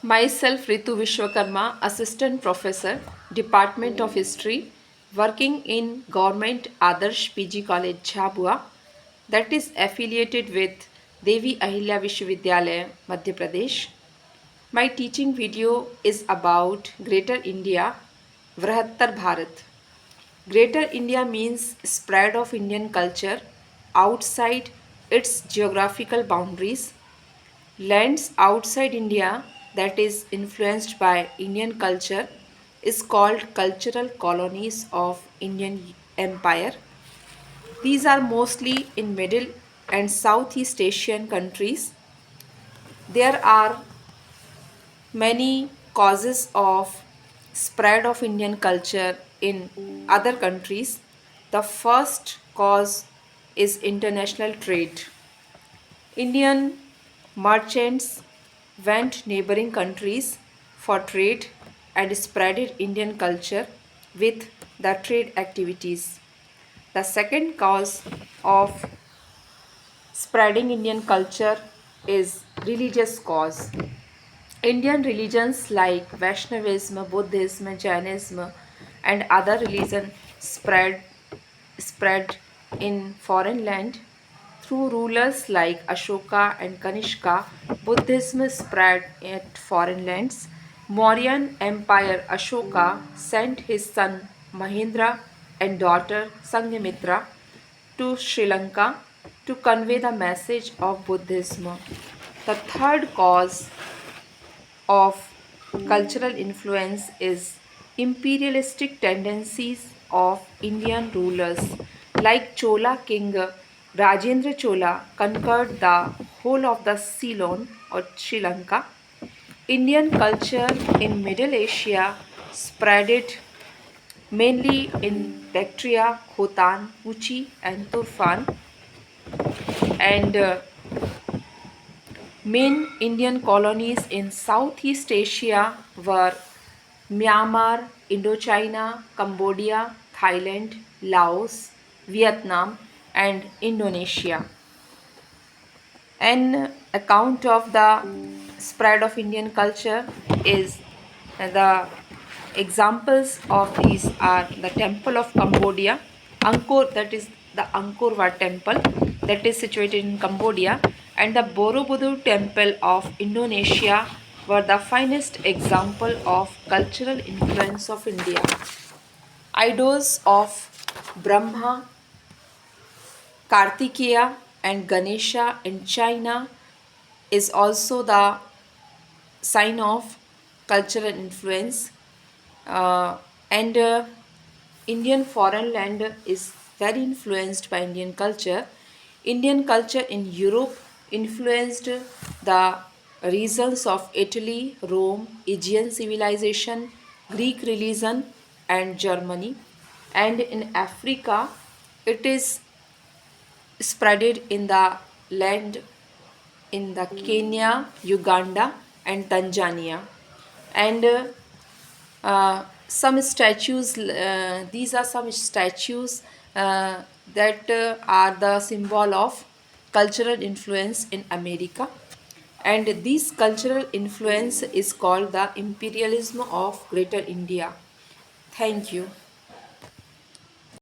Myself, Ritu Vishwakarma, Assistant Professor, Department of History, working in Government Adarsh PG College, Jhabua, that is affiliated with Devi Ahilya Vishwavidyalaya, Madhya Pradesh. My teaching video is about Greater India, Vrahattar Bharat. Greater India means spread of Indian culture outside its geographical boundaries. Lands outside India that is influenced by Indian culture is called cultural colonies of Indian Empire. These are mostly in Middle and Southeast Asian countries. There are many causes of spread of Indian culture in other countries. The first cause is international trade. Indian merchants went neighboring countries for trade and spreaded Indian culture with the trade activities. The second cause of spreading Indian culture is religious cause. Indian religions like Vaishnavism, Buddhism, Jainism, and other religions spread in foreign land through rulers like Ashoka and Kanishka. Buddhism spread at foreign lands. Mauryan Empire Ashoka sent his son Mahendra and daughter Sanghmitra to Sri Lanka to convey the message of Buddhism. The third cause of cultural influence is imperialistic tendencies of Indian rulers like Chola king Rajendra Chola conquered the whole of the Ceylon or Sri Lanka. Indian culture in Middle Asia spread it mainly in Bactria, Khotan, Puchi and Turfan, and main Indian colonies in Southeast Asia were Myanmar, Indochina, Cambodia, Thailand, Laos, Vietnam, and Indonesia. An account of the spread of Indian culture is the examples of these are the Temple of Cambodia, Angkor, that is the Angkor Wat Temple that is situated in Cambodia, and the Borobudur Temple of Indonesia were the finest example of cultural influence of India. Idols of Brahma, Kartikeya, and Ganesha in China is also the sign of cultural influence. And Indian foreign land is very influenced by Indian culture. Indian culture in Europe influenced the regions of Italy, Rome, Aegean civilization, Greek religion, and Germany. And in Africa, it is spreaded in the land in the Kenya, Uganda, and Tanzania. And some statues, these are some statues that are the symbol of cultural influence in America. And this cultural influence is called the imperialism of Greater India. Thank you.